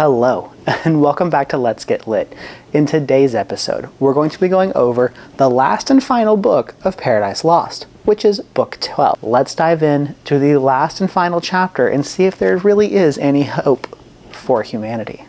Hello, and welcome back to Let's Get Lit. In today's episode, we're going to be going over the last and final book of Paradise Lost, which is Book 12. Let's dive in to the last and final chapter and see if there really is any hope for humanity.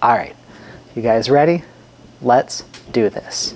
Alright, you guys ready? Let's do this.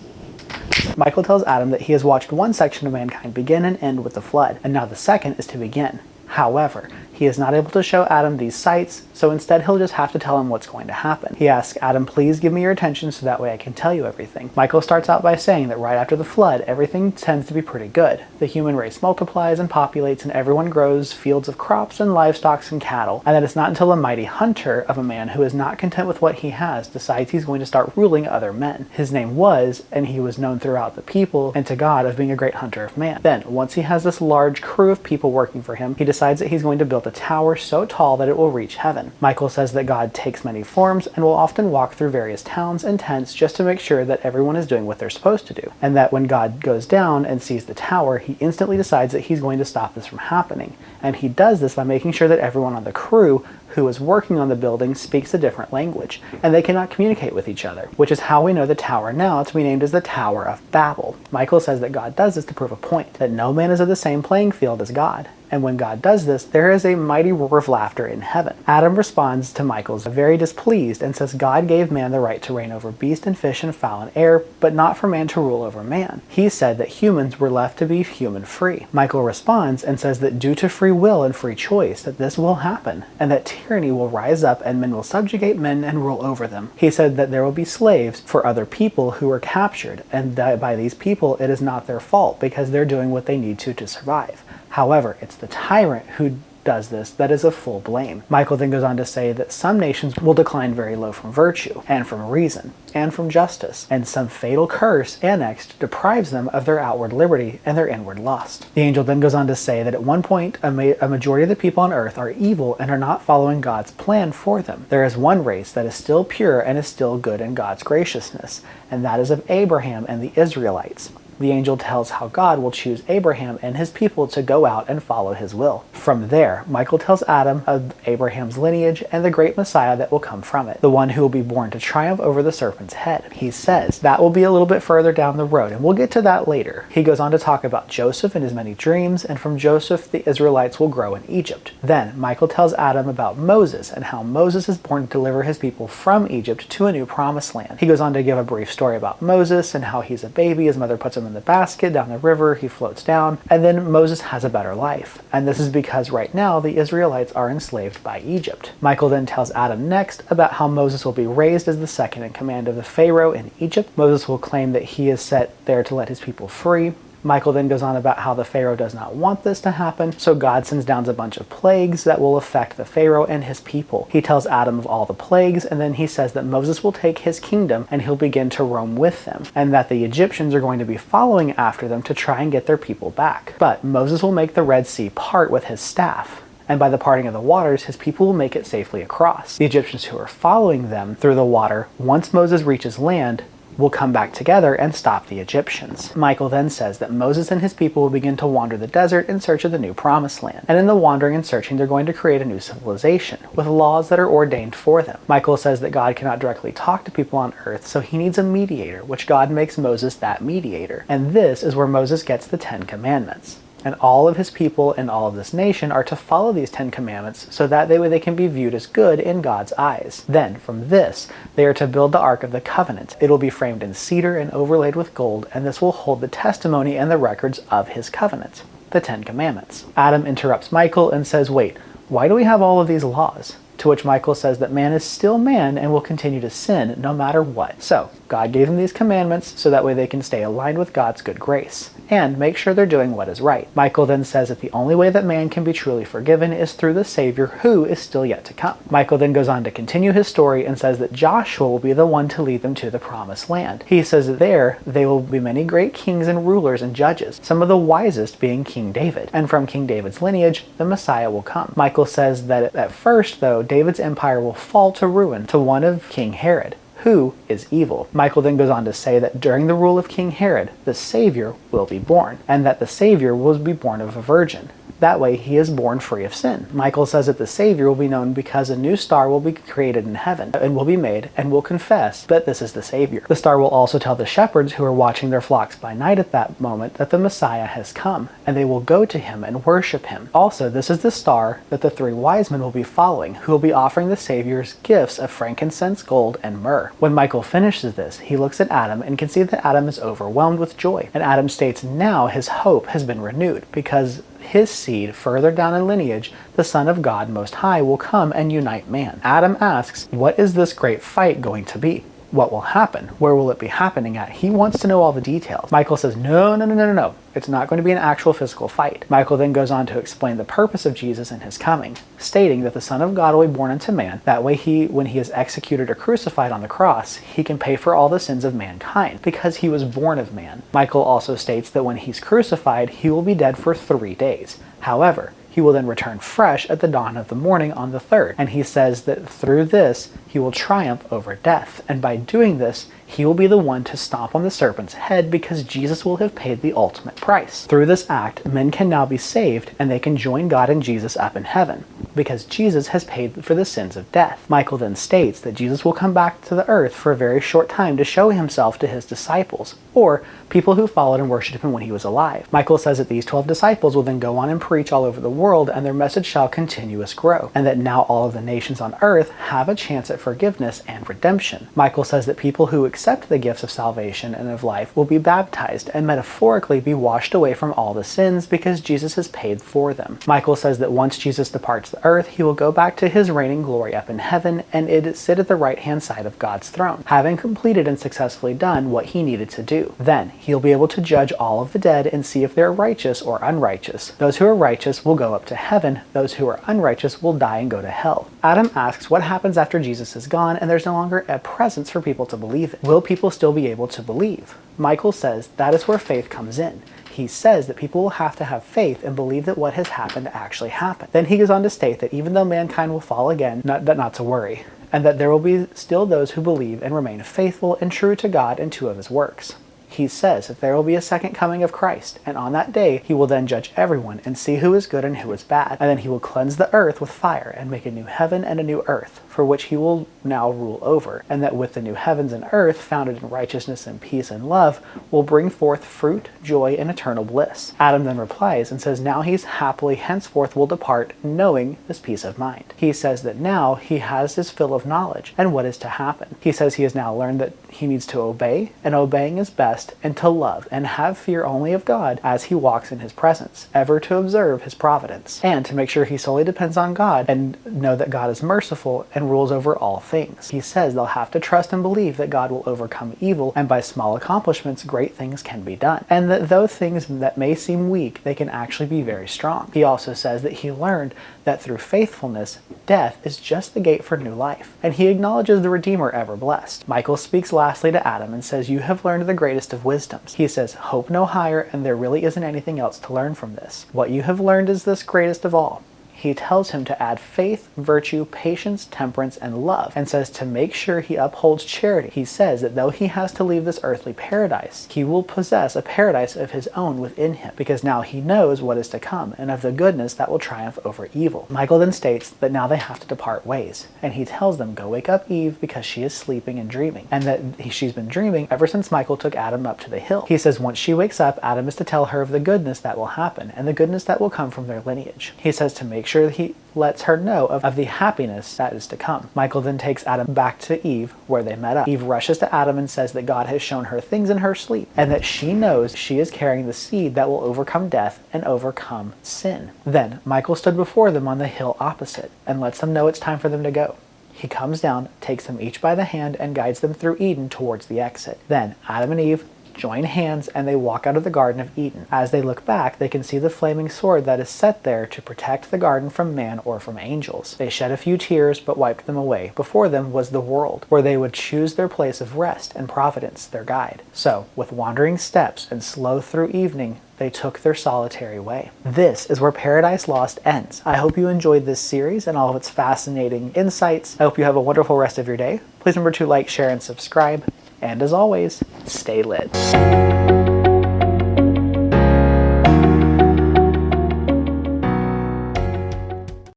Michael tells Adam that he has watched one section of mankind begin and end with the flood, and now the second is to begin. However, he is not able to show Adam these sights, so instead he'll just have to tell him what's going to happen. He asks Adam, please give me your attention so that way I can tell you everything. Michael starts out by saying that right after the flood, everything tends to be pretty good. The human race multiplies and populates, and everyone grows fields of crops and livestock and cattle, and that it's not until a mighty hunter of a man who is not content with what he has decides he's going to start ruling other men. His name was, and he was known throughout the people and to God of being a great hunter of man. Then, once he has this large crew of people working for him, he decides that he's going to build a tower so tall that it will reach heaven. Michael says that God takes many forms and will often walk through various towns and tents just to make sure that everyone is doing what they're supposed to do, and that when God goes down and sees the tower, he instantly decides that he's going to stop this from happening. And he does this by making sure that everyone on the crew who is working on the building speaks a different language, and they cannot communicate with each other, which is how we know the tower now to be named as the Tower of Babel. Michael says that God does this to prove a point, that no man is of the same playing field as God. And when God does this, there is a mighty roar of laughter in heaven. Adam responds to Michael's very displeased and says God gave man the right to reign over beast and fish and fowl and air, but not for man to rule over man. He said that humans were left to be human free. Michael responds and says that due to free will and free choice, that this will happen, and that tyranny will rise up and men will subjugate men and rule over them. He said that there will be slaves for other people who are captured, and that by these people it is not their fault because they're doing what they need to survive. However, it's the tyrant who does this that is of full blame. Michael then goes on to say that some nations will decline very low from virtue, and from reason, and from justice, and some fatal curse annexed deprives them of their outward liberty and their inward lust. The angel then goes on to say that at one point a majority of the people on earth are evil and are not following God's plan for them. There is one race that is still pure and is still good in God's graciousness, and that is of Abraham and the Israelites. The angel tells how God will choose Abraham and his people to go out and follow his will. From there, Michael tells Adam of Abraham's lineage and the great Messiah that will come from it, the one who will be born to triumph over the serpent's head. He says that will be a little bit further down the road, and we'll get to that later. He goes on to talk about Joseph and his many dreams, and from Joseph the Israelites will grow in Egypt. Then, Michael tells Adam about Moses and how Moses is born to deliver his people from Egypt to a new promised land. He goes on to give a brief story about Moses and how he's a baby, his mother puts him in the basket down the river, he floats down, and then Moses has a better life. And this is because right now the Israelites are enslaved by Egypt. Michael then tells Adam next about how Moses will be raised as the second in command of the Pharaoh in Egypt. Moses will claim that he is set there to let his people free. Michael then goes on about how the Pharaoh does not want this to happen, so God sends down a bunch of plagues that will affect the Pharaoh and his people. He tells Adam of all the plagues, and then he says that Moses will take his kingdom and he'll begin to roam with them, and that the Egyptians are going to be following after them to try and get their people back. But Moses will make the Red Sea part with his staff, and by the parting of the waters, his people will make it safely across. The Egyptians who are following them through the water, once Moses reaches land, will come back together and stop the Egyptians. Michael then says that Moses and his people will begin to wander the desert in search of the new promised land. And in the wandering and searching, they're going to create a new civilization with laws that are ordained for them. Michael says that God cannot directly talk to people on earth, so he needs a mediator, which God makes Moses that mediator. And this is where Moses gets the 10 Commandments. And all of his people and all of this nation are to follow these 10 Commandments so that they can be viewed as good in God's eyes. Then, from this, they are to build the Ark of the Covenant. It will be framed in cedar and overlaid with gold, and this will hold the testimony and the records of his covenant, the 10 Commandments. Adam interrupts Michael and says, wait, why do we have all of these laws? To which Michael says that man is still man and will continue to sin no matter what. So, God gave them these commandments so that way they can stay aligned with God's good grace and make sure they're doing what is right. Michael then says that the only way that man can be truly forgiven is through the Savior who is still yet to come. Michael then goes on to continue his story and says that Joshua will be the one to lead them to the promised land. He says that there they will be many great kings and rulers and judges, some of the wisest being King David. And from King David's lineage, the Messiah will come. Michael says that at first, though, David's empire will fall to ruin to one of King Herod, who is evil. Michael then goes on to say that during the rule of King Herod, the Savior will be born, and that the Savior will be born of a virgin. That way he is born free of sin. Michael says that the Savior will be known because a new star will be created in heaven and will be made and will confess that this is the Savior. The star will also tell the shepherds who are watching their flocks by night at that moment that the Messiah has come, and they will go to him and worship him. Also, this is the star that the 3 wise men will be following, who will be offering the Savior's gifts of frankincense, gold, and myrrh. When Michael finishes this, he looks at Adam and can see that Adam is overwhelmed with joy, and Adam states now his hope has been renewed because his seed, further down in lineage, the Son of God Most High, will come and unite man. Adam asks, what is this great fight going to be? What will happen? Where will it be happening at? He wants to know all the details. Michael says, no. It's not going to be an actual physical fight. Michael then goes on to explain the purpose of Jesus and his coming, stating that the Son of God will be born into man. That way when he is executed or crucified on the cross, he can pay for all the sins of mankind, because he was born of man. Michael also states that when he's crucified, he will be dead for 3 days. However, he will then return fresh at the dawn of the morning on the 3rd. And he says that through this, he will triumph over death. And by doing this, he will be the one to stomp on the serpent's head, because Jesus will have paid the ultimate price. Through this act, men can now be saved, and they can join God and Jesus up in heaven, because Jesus has paid for the sins of death. Michael then states that Jesus will come back to the earth for a very short time to show himself to his disciples, or people who followed and worshipped him when he was alive. Michael says that these 12 disciples will then go on and preach all over the world, and their message shall continuous grow, and that now all of the nations on earth have a chance at forgiveness and redemption. Michael says that people who accept the gifts of salvation and of life will be baptized and metaphorically be washed away from all the sins, because Jesus has paid for them. Michael says that once Jesus departs the earth, he will go back to his reigning glory up in heaven and sit at the right-hand side of God's throne, having completed and successfully done what he needed to do. Then he'll be able to judge all of the dead and see if they're righteous or unrighteous. Those who are righteous will go up to heaven. Those who are unrighteous will die and go to hell. Adam asks what happens after Jesus is gone and there's no longer a presence for people to believe in. Will people still be able to believe? Michael says that is where faith comes in. He says that people will have to have faith and believe that what has happened actually happened. Then he goes on to state that even though mankind will fall again, not to worry, and that there will be still those who believe and remain faithful and true to God and to his works. He says that there will be a second coming of Christ, and on that day he will then judge everyone and see who is good and who is bad, and then he will cleanse the earth with fire and make a new heaven and a new earth, for which he will now rule over, and that with the new heavens and earth, founded in righteousness and peace and love, will bring forth fruit, joy, and eternal bliss. Adam then replies and says now he's happily henceforth will depart, knowing this peace of mind. He says that now he has his fill of knowledge and what is to happen. He says he has now learned that he needs to obey, and obeying is best, and to love, and have fear only of God as he walks in his presence, ever to observe his providence, and to make sure he solely depends on God, and know that God is merciful and rules over all things. He says they'll have to trust and believe that God will overcome evil, and by small accomplishments great things can be done, and that though things that may seem weak, they can actually be very strong. He also says that he learned that through faithfulness, death is just the gate for new life, and he acknowledges the Redeemer ever blessed. Michael speaks lastly to Adam and says, you have learned the greatest of wisdoms. He says, hope no higher, and there really isn't anything else to learn from this. What you have learned is this greatest of all. He tells him to add faith, virtue, patience, temperance, and love, and says to make sure he upholds charity. He says that though he has to leave this earthly paradise, he will possess a paradise of his own within him, because now he knows what is to come, and of the goodness that will triumph over evil. Michael then states that now they have to depart ways, and he tells them, go wake up Eve, because she is sleeping and dreaming, and that she's been dreaming ever since Michael took Adam up to the hill. He says once she wakes up, Adam is to tell her of the goodness that will happen, and the goodness that will come from their lineage. He says to make sure that he lets her know of the happiness that is to come. Michael then takes Adam back to Eve, where they met up. Eve rushes to Adam and says that God has shown her things in her sleep, and that she knows she is carrying the seed that will overcome death and overcome sin. Then Michael stood before them on the hill opposite, and lets them know it's time for them to go. He comes down, takes them each by the hand, and guides them through Eden towards the exit. Then Adam and Eve join hands, and they walk out of the Garden of Eden. As they look back, they can see the flaming sword that is set there to protect the garden from man or from angels. They shed a few tears, but wiped them away. Before them was the world, where they would choose their place of rest, and providence their guide. So, with wandering steps and slow through evening, they took their solitary way. This is where Paradise Lost ends. I hope you enjoyed this series and all of its fascinating insights. I hope you have a wonderful rest of your day. Please remember to like, share, and subscribe. And as always, stay lit.